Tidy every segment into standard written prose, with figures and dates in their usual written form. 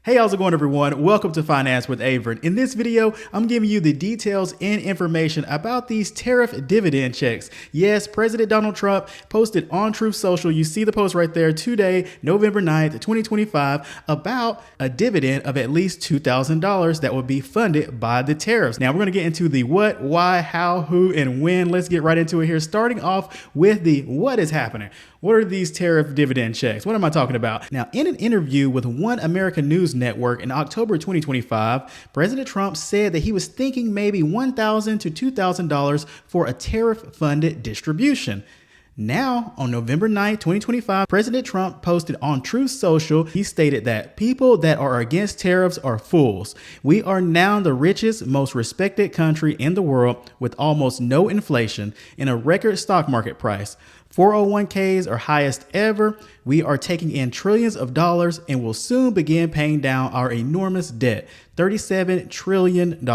Hey, how's it going, everyone? Welcome to Finance with Avrin. In this video, I'm giving you the details and information about these tariff dividend checks. Yes, President Donald Trump posted on Truth Social, you see the post right there today, November 9th, 2025, about a dividend of at least $2,000 that will be funded by the tariffs. Now, we're going to get into the what, why, how, who, and when. Let's get right into it here, starting off with the what is happening. What are these tariff dividend checks? What am I talking about? Now, in an interview with One American News Network in October 2025, President Trump said that he was thinking maybe $1,000 to $2,000 for a tariff-funded distribution. Now, on November 9, 2025, President Trump posted on Truth Social, he stated that people that are against tariffs are fools. We are now the richest, most respected country in the world with almost no inflation and a record stock market price. 401ks are highest ever. We are taking in trillions of dollars and will soon begin paying down our enormous debt, $37 trillion.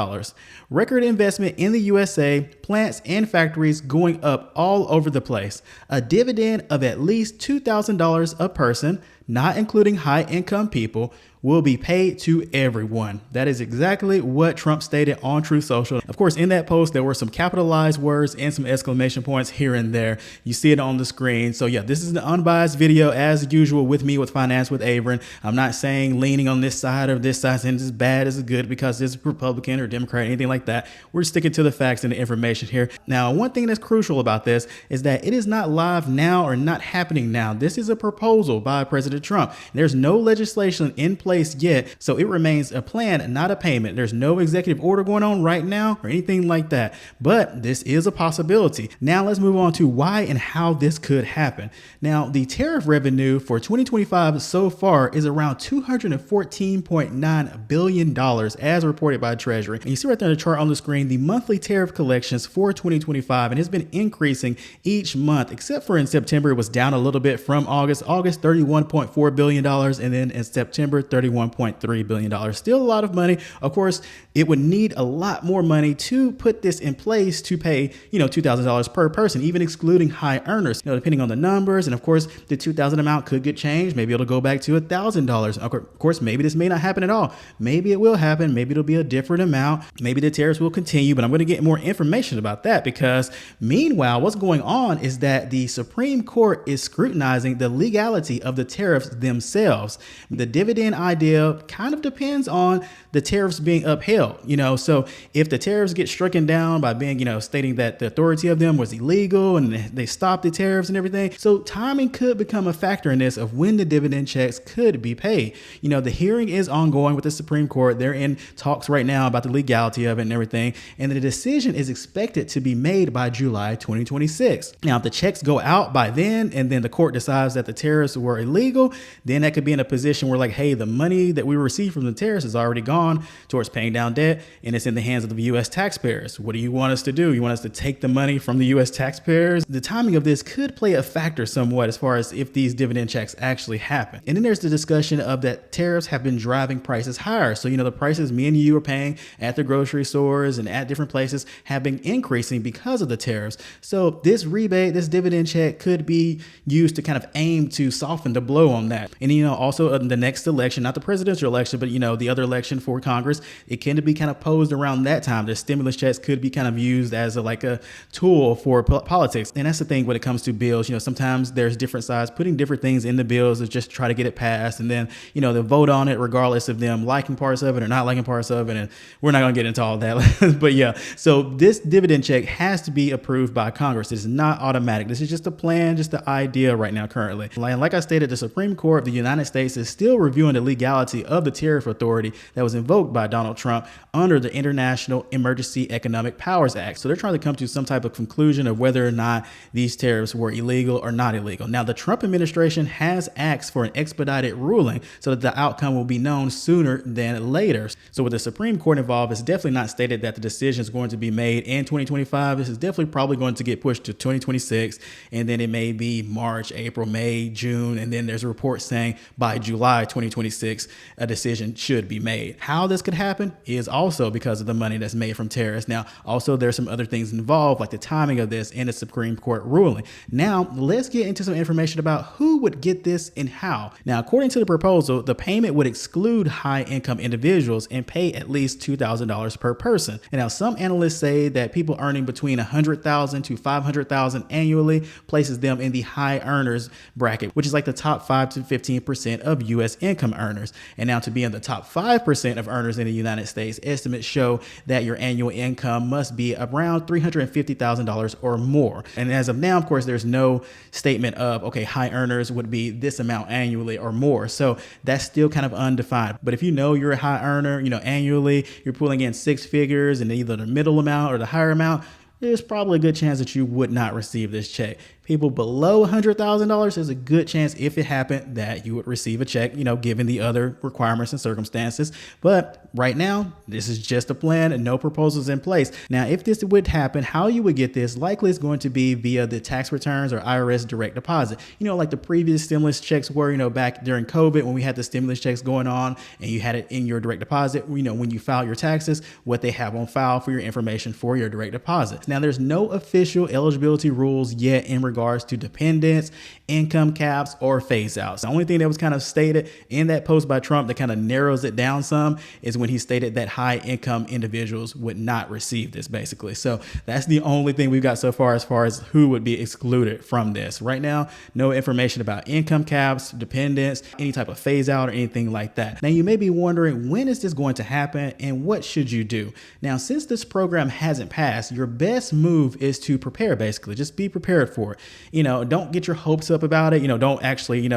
Record investment in the USA, plants and factories going up all over the place. A dividend of at least $2,000 a person, not including high-income people, will be paid to everyone. That is exactly what Trump stated on Truth Social. Of course, in that post, there were some capitalized words and some exclamation points here and there. You see it on the screen. So yeah, this is an unbiased video as usual with me with Finance with Avrin. I'm not saying leaning on this side or this side, saying this is bad, this is good because this is Republican or Democrat, anything like that. We're sticking to the facts and the information here. Now, one thing that's crucial about this is that it is not live now or not happening now. This is a proposal by President Trump. There's no legislation in place yet, so it remains a plan, not a payment. There's no executive order going on right now or anything like that, but this is a possibility. Now let's move on to why and how this could happen. Now, the tariff revenue for 2025 so far is around $214.9 billion as reported by Treasury. And you see right there in the chart on the screen, the monthly tariff collections for 2025, and it's been increasing each month, except for in September, it was down a little bit from August, $31.4 billion, and then in September, $31.3 billion. Still a lot of money. Of course, it would need a lot more money to put this in place to pay, $2,000 per person, even excluding high earners, depending on the numbers. And of course, the 2,000 amount could get changed. Maybe it'll go back to $1,000. Of course, maybe this may not happen at all. Maybe it will happen. Maybe it'll be a different amount. Maybe the tariffs will continue, but I'm going to get more information about that because meanwhile, what's going on is that the Supreme Court is scrutinizing the legality of the tariffs themselves. The dividend idea kind of depends on the tariffs being upheld, so if the tariffs get stricken down by being, stating that the authority of them was illegal and they stopped the tariffs and everything. So timing could become a factor in this of when the dividend checks could be paid. The hearing is ongoing with the Supreme Court. They're in talks right now about the legality of it and everything. And the decision is expected to be made by July 2026. Now, if the checks go out by then and then the court decides that the tariffs were illegal, then that could be in a position where hey, the money that we received from the tariffs is already gone towards paying down debt and it's in the hands of the U.S. taxpayers. What do you want us to do? You want us to take the money from the U.S. taxpayers? The timing of this could play a factor somewhat as far as if these dividend checks actually happen. And then there's the discussion of that tariffs have been driving prices higher. So, the prices me and you are paying at the grocery stores and at different places have been increasing because of the tariffs. So this rebate, this dividend check could be used to kind of aim to soften the blow on that. And, also the next election, not the presidential election, but the other election for Congress, it can be kind of posed around that time. The stimulus checks could be kind of used as a tool for politics. And that's the thing when it comes to bills. Sometimes there's different sides putting different things in the bills to just try to get it passed, and then they'll vote on it regardless of them liking parts of it or not liking parts of it. And we're not going to get into all that. But yeah, so this dividend check has to be approved by Congress. It's not automatic. This is just a plan, just the idea right now currently. Like I stated, the Supreme Court of the United States is still reviewing the legality of the tariff authority that was invoked by Donald Trump under the International Emergency Economic Powers Act. So they're trying to come to some type of conclusion of whether or not these tariffs were illegal or not illegal. Now, the Trump administration has asked for an expedited ruling so that the outcome will be known sooner than later. So with the Supreme Court involved, it's definitely not stated that the decision is going to be made in 2025. This is definitely probably going to get pushed to 2026. And then it may be March, April, May, June. And then there's a report saying by July 2026. 2026, a decision should be made. How this could happen is also because of the money that's made from tariffs. Now, also there's some other things involved, like the timing of this and the Supreme Court ruling. Now, let's get into some information about who would get this and how. Now, according to the proposal, the payment would exclude high-income individuals and pay at least $2,000 per person. And now, some analysts say that people earning between $100,000 to $500,000 annually places them in the high earners bracket, which is like the top 5 to 15% of U.S. income earners. And now, to be in the top 5% of earners in the United States, estimates show that your annual income must be around $350,000 or more. And as of now, of course, there's no statement of, okay, high earners would be this amount annually or more. So that's still kind of undefined. But if you know you're a high earner, annually, you're pulling in six figures and either the middle amount or the higher amount, there's probably a good chance that you would not receive this check. People below $100,000, there's a good chance if it happened that you would receive a check, given the other requirements and circumstances. But right now, this is just a plan and no proposals in place. Now, if this would happen, how you would get this likely is going to be via the tax returns or IRS direct deposit. Like the previous stimulus checks were, back during COVID when we had the stimulus checks going on and you had it in your direct deposit, when you file your taxes, what they have on file for your information for your direct deposit. Now, there's no official eligibility rules yet in regards to dependents, income caps, or phase outs. The only thing that was kind of stated in that post by Trump that kind of narrows it down some is when he stated that high income individuals would not receive this, basically. So that's the only thing we've got so far as who would be excluded from this. Right now, no information about income caps, dependents, any type of phase out or anything like that. Now, you may be wondering, when is this going to happen and what should you do? Now, since this program hasn't passed, your best move is to prepare, basically. Just be prepared for it. Don't get your hopes up about it. Don't actually,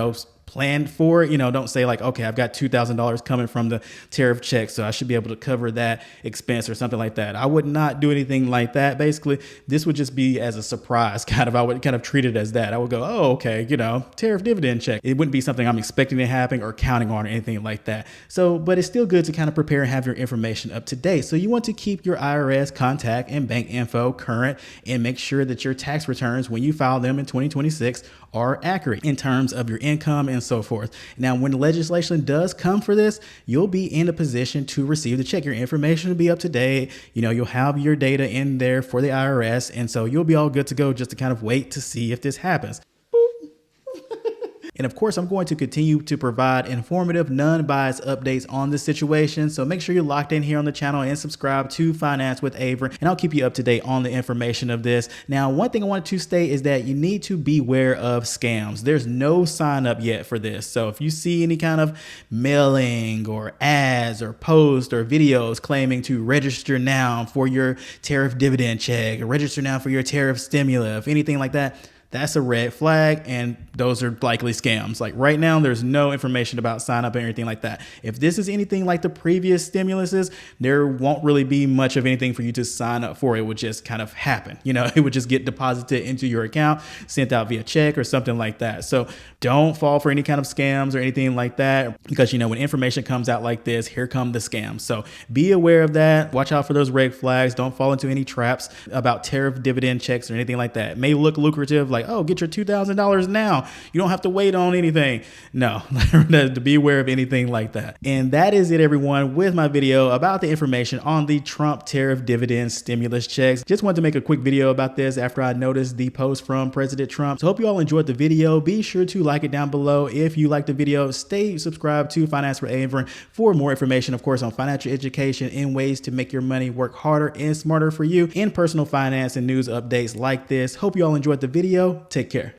plan for it. Don't say like, okay, I've got $2,000 coming from the tariff check, so I should be able to cover that expense or something like that. I would not do anything like that. Basically, this would just be as a surprise kind of. I would kind of treat it as that. I would go, oh, okay, tariff dividend check. It wouldn't be something I'm expecting to happen or counting on or anything like that. So, but it's still good to kind of prepare and have your information up to date. So you want to keep your IRS contact and bank info current and make sure that your tax returns, when you file them in 2026, are accurate in terms of your income and so forth. Now, when legislation does come for this, you'll be in a position to receive the check. Your information will be up to date. You'll have your data in there for the IRS. And so you'll be all good to go just to kind of wait to see if this happens. And of course, I'm going to continue to provide informative, non-biased updates on this situation. So make sure you're locked in here on the channel and subscribe to Finance with Avrin, and I'll keep you up to date on the information of this. Now, one thing I wanted to state is that you need to beware of scams. There's no sign up yet for this. So if you see any kind of mailing or ads or posts or videos claiming to register now for your tariff dividend check, or register now for your tariff stimulus, anything like that, that's a red flag, and those are likely scams. Like right now, there's no information about sign up or anything like that. If this is anything like the previous stimuluses, there won't really be much of anything for you to sign up for. It would just kind of happen. It would just get deposited into your account, sent out via check or something like that. So don't fall for any kind of scams or anything like that, because when information comes out like this, here come the scams. So be aware of that. Watch out for those red flags. Don't fall into any traps about tariff dividend checks or anything like that. It may look lucrative, like, oh, get your $2,000 now. You don't have to wait on anything. No, to be aware of anything like that. And that is it, everyone, with my video about the information on the Trump tariff dividend stimulus checks. Just wanted to make a quick video about this after I noticed the post from President Trump. So hope you all enjoyed the video. Be sure to like it down below if you liked the video. Stay subscribed to Finance with Avrin for more information, of course, on financial education and ways to make your money work harder and smarter for you in personal finance and news updates like this. Hope you all enjoyed the video. Take care.